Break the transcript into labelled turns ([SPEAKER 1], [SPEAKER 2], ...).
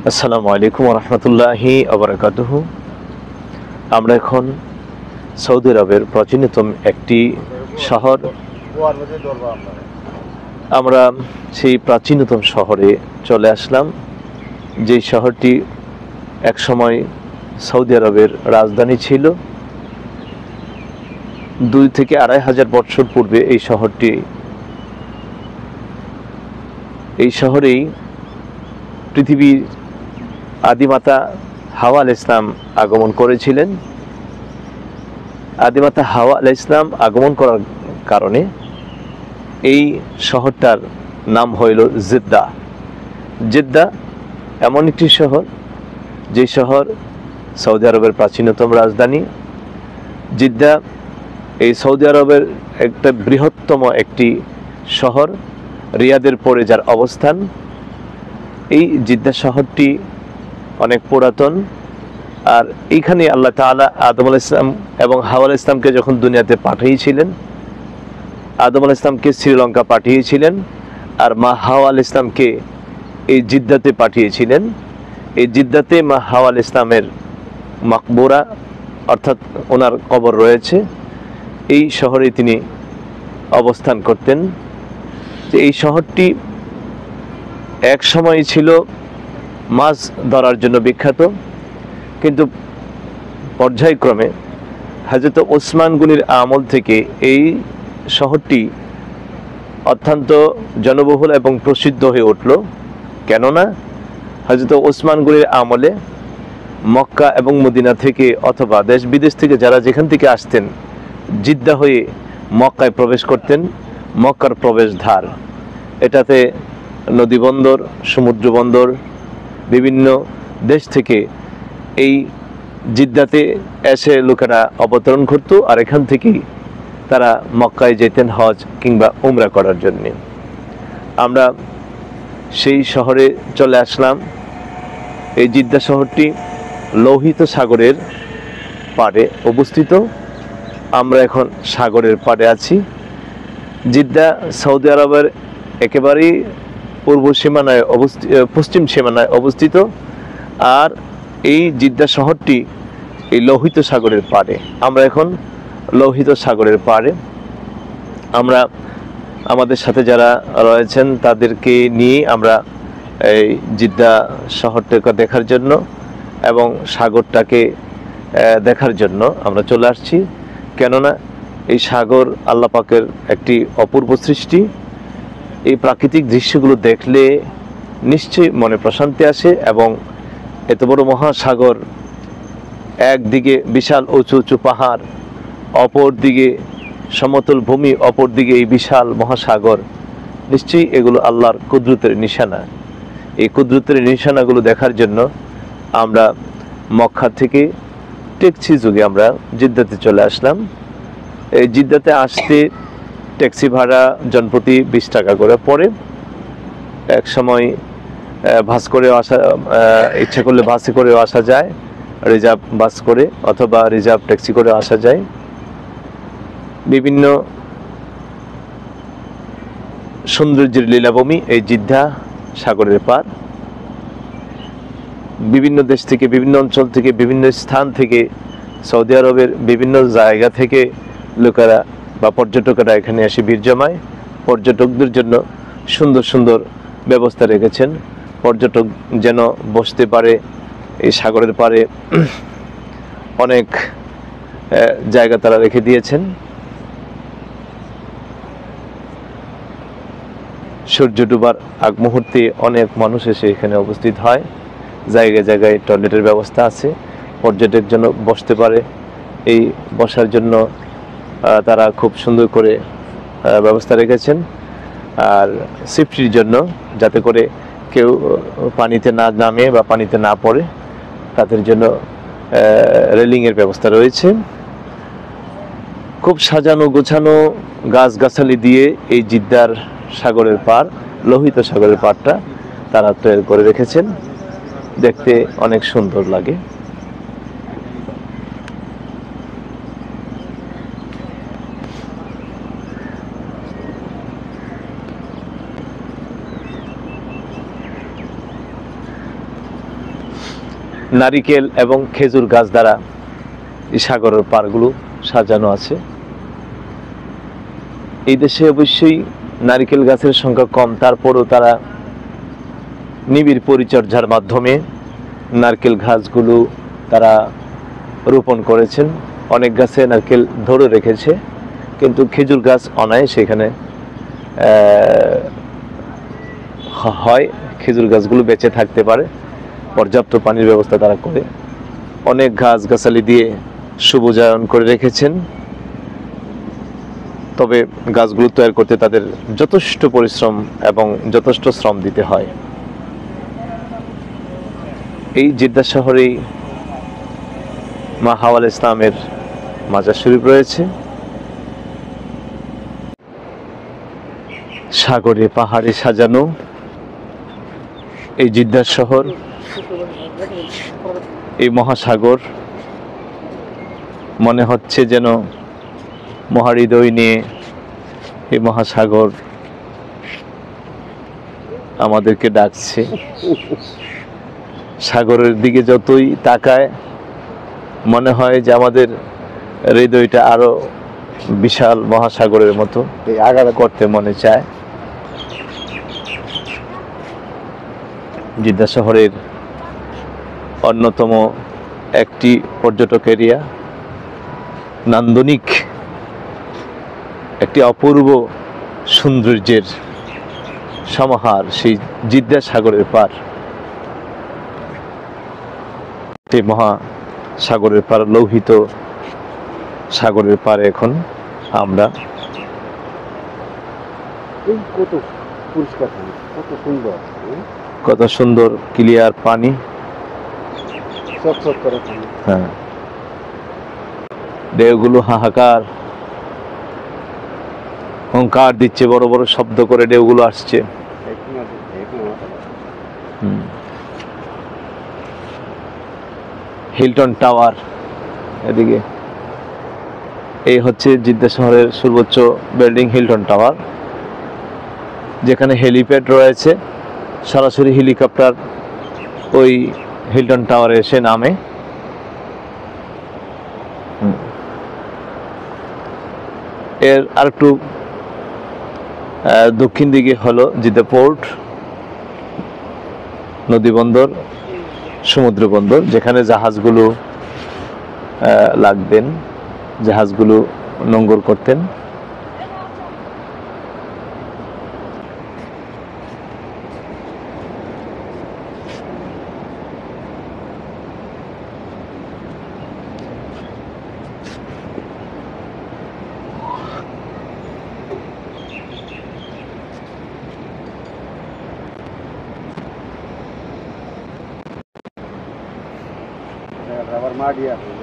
[SPEAKER 1] আসসালামু আলাইকুম রহমতুল্লাহি আবরাকাতুহু। আমরা এখন সৌদি আরবের প্রাচীনতম একটি শহর, আমরা সেই প্রাচীনতম শহরে চলে আসলাম, যেই শহরটি একসময় সৌদি আরবের রাজধানী ছিল। 2 থেকে 2,500 বছর পূর্বে এই শহরেই পৃথিবীর আদিমাতা হাওয়া আলাইহিস সালাম আগমন করেছিলেন। আদিমাতা হাওয়া আলাইহিস সালাম আগমন করার কারণে এই শহরটার নাম হইল জেদ্দা। জেদ্দা এমন একটি শহর, যে শহর সৌদি আরবের প্রাচীনতম রাজধানী। জেদ্দা এই সৌদি আরবের একটা বৃহত্তম একটি শহর, রিয়াদের পরে যার অবস্থান। এই জেদ্দা শহরটি অনেক পুরাতন, আর এইখানে আল্লাহ তাআলা আদম আলাইহিস সালাম এবং হাওয়া আলাইহিস সালামকে যখন দুনিয়াতে পাঠিয়েছিলেন, আদম আলাইহিস সালামকে শ্রীলঙ্কা পাঠিয়েছিলেন, আর মা হাওয়া আলাইহিস সালামকে এই জিদ্দাতে পাঠিয়েছিলেন। এই জিদ্দাতে মা হাওয়া আলাইহিস সালামের মাকবুরা অর্থাৎ ওনার কবর রয়েছে। এই শহরে তিনি অবস্থান করতেন। এই শহরটি এক সময় ছিল মাছ ধরার জন্য বিখ্যাত, কিন্তু পর্যায়ক্রমে হযরত ওসমান গনির আমল থেকে এই শহরটি অত্যন্ত জনবহুল এবং প্রসিদ্ধ হয়ে উঠল। কেননা হযরত ওসমান গনির আমলে মক্কা এবং মদিনা থেকে অথবা দেশ বিদেশ থেকে যারা যেখান থেকে আসতেন, জিদ্দা হয়ে মক্কায় প্রবেশ করতেন। মক্কার প্রবেশদ্বার, এটাতে নদী বন্দর, সমুদ্র বন্দর, বিভিন্ন দেশ থেকে এই জিদ্দাতে এসে লোকেরা অবতরণ করত, আর এখান থেকেই তারা মক্কায় যেতেন হজ কিংবা উমরা করার জন্য। আমরা সেই শহরে চলে আসলাম। এই জিদ্দা শহরটি লোহিত সাগরের পাড়ে অবস্থিত। আমরা এখন সাগরের পাড়ে আছি। জিদ্দা সৌদি আরবের একেবারেই পশ্চিম সীমানায় অবস্থিত, আর এই জিদ্দা শহরটি এই লোহিত সাগরের পাড়ে। আমরা এখন লোহিত সাগরের পাড়ে। আমরা আমাদের সাথে যারা রয়েছেন তাদেরকে নিয়ে আমরা এই জিদ্দা শহরটাকে দেখার জন্য এবং সাগরটাকে দেখার জন্য আমরা চলে আসছি। কেননা এই সাগর আল্লাহ পাকের একটি অপূর্ব সৃষ্টি। এই প্রাকৃতিক দৃশ্যগুলো দেখলে নিশ্চয়ই মনে প্রশান্তি আসে, এবং এত বড় মহাসাগর, একদিকে বিশাল উঁচু উঁচু পাহাড়, অপর দিকে সমতল ভূমি, অপর দিকে এই বিশাল মহাসাগর, নিশ্চয়ই এগুলো আল্লাহর কুদরতের নিশানা। এই কুদরতের নিশানাগুলো দেখার জন্য আমরা মক্কা থেকে ট্যাক্সি যোগে আমরা জিদ্দাতে চলে আসলাম। এই জিদ্দাতে আসতে ট্যাক্সি ভাড়া জনপ্রতি 20 টাকা করে পড়ে। এক সময় বাস করেও আসা, ইচ্ছা করলে বাসে করেও আসা যায়, রিজার্ভ বাস করে অথবা রিজার্ভ ট্যাক্সি করে আসা যায়। বিভিন্ন সৌন্দর্যের লীলাভূমি এই জিদ্দা সাগরের পার। বিভিন্ন দেশ থেকে, বিভিন্ন অঞ্চল থেকে, বিভিন্ন স্থান থেকে, সৌদি আরবের বিভিন্ন জায়গা থেকে লোকেরা বা পর্যটকেরা এখানে এসে ভিড় জমায়। পর্যটকদের জন্য সুন্দর সুন্দর ব্যবস্থা রেখেছেন, পর্যটক যেন বসতে পারে। এই সাগরের পাড়ে অনেক জায়গা তারা রেখে দিয়েছেন। সূর্য ডুবার আগ মুহূর্তে অনেক মানুষ এসে এখানে উপস্থিত হয়। জায়গায় জায়গায় টয়লেটের ব্যবস্থা আছে, পর্যটক যেন বসতে পারে। এই বসার জন্য তারা খুব সুন্দর করে ব্যবস্থা রেখেছেন, আর সেফটির জন্য যাতে করে কেউ পানিতে না নামে বা পানিতে না পড়ে, তাদের জন্য রেলিংয়ের ব্যবস্থা রয়েছে। খুব সাজানো গোছানো গাছগাছালি দিয়ে এই জিদ্দার সাগরের পার, লোহিত সাগরের পাড়টা তারা তৈরি করে রেখেছেন। দেখতে অনেক সুন্দর লাগে। নারিকেল এবং খেজুর গাছ দ্বারা এই সাগরের পাড়গুলো সাজানো আছে। এই দেশে অবশ্যই নারিকেল গাছের সংখ্যা কম, তারপরও তারা নিবিড় পরিচর্যার মাধ্যমে নারকেল গাছগুলো তারা রোপণ করেছেন। অনেক গাছে নারকেল ধরে রেখেছে, কিন্তু খেজুর গাছ অনায়াসে সেখানে হয়, খেজুর গাছগুলো বেঁচে থাকতে পারে। পর্যাপ্ত পানির ব্যবস্থা তারা করে অনেক গাছগাছালি দিয়ে সবুজায়ন করে রেখেছেন। তবে গাছগুলো তৈরি করতে তাদের যথেষ্ট পরিশ্রম এবং যথেষ্ট শ্রম দিতে হয়। এই জেদ্দা শহরেই মা হাওয়া ইসলামের মাজার শরীফ রয়েছে। সাগরে পাহাড়ে সাজানো এই জেদ্দা শহর, এই মহাসাগর মনে হচ্ছে যেন মহাহৃদয় নিয়ে এই মহাসাগর আমাদেরকে ডাকছে। সাগরের দিকে যতই তাকায় মনে হয় যে আমাদের হৃদয়টা আরো বিশাল মহাসাগরের মতো আগাড়া করতে মনে চায়। জেদ্দা শহরের অন্যতম একটি পর্যটক এরিয়া, নান্দনিক একটি অপূর্ব সৌন্দর্যের সমাহার সেই জেদ্দা সাগরের পার। এই মহাসাগরের পার, লৌহিত সাগরের পারে এখন আমরা।
[SPEAKER 2] কত পরিষ্কার, কত সুন্দর,
[SPEAKER 1] কত সুন্দর ক্লিয়ার পানি,
[SPEAKER 2] চকচক করে পানি।
[SPEAKER 1] হ্যাঁ, ঢেউগুলো হাহাকার হুঙ্কার দিচ্ছে, বড় বড় শব্দ করে ঢেউগুলো আসছে। হিলটন টাওয়ার এদিকে, এই হচ্ছে জেদ্দা শহরের সর্বোচ্চ বিল্ডিং হিলটন টাওয়ার, যেখানে হেলিপ্যাড রয়েছে। সরাসরি হেলিকপ্টার ওই হিলটন টাওয়ারে এসে নামে। এর আরেকটু দক্ষিণ দিকে হলো জেদ্দা পোর্ট, নদী বন্দর, সমুদ্র বন্দর, যেখানে জাহাজগুলো লাগতেন, জাহাজগুলো নোঙ্গর করতেন।
[SPEAKER 2] আবার মাটি আছে।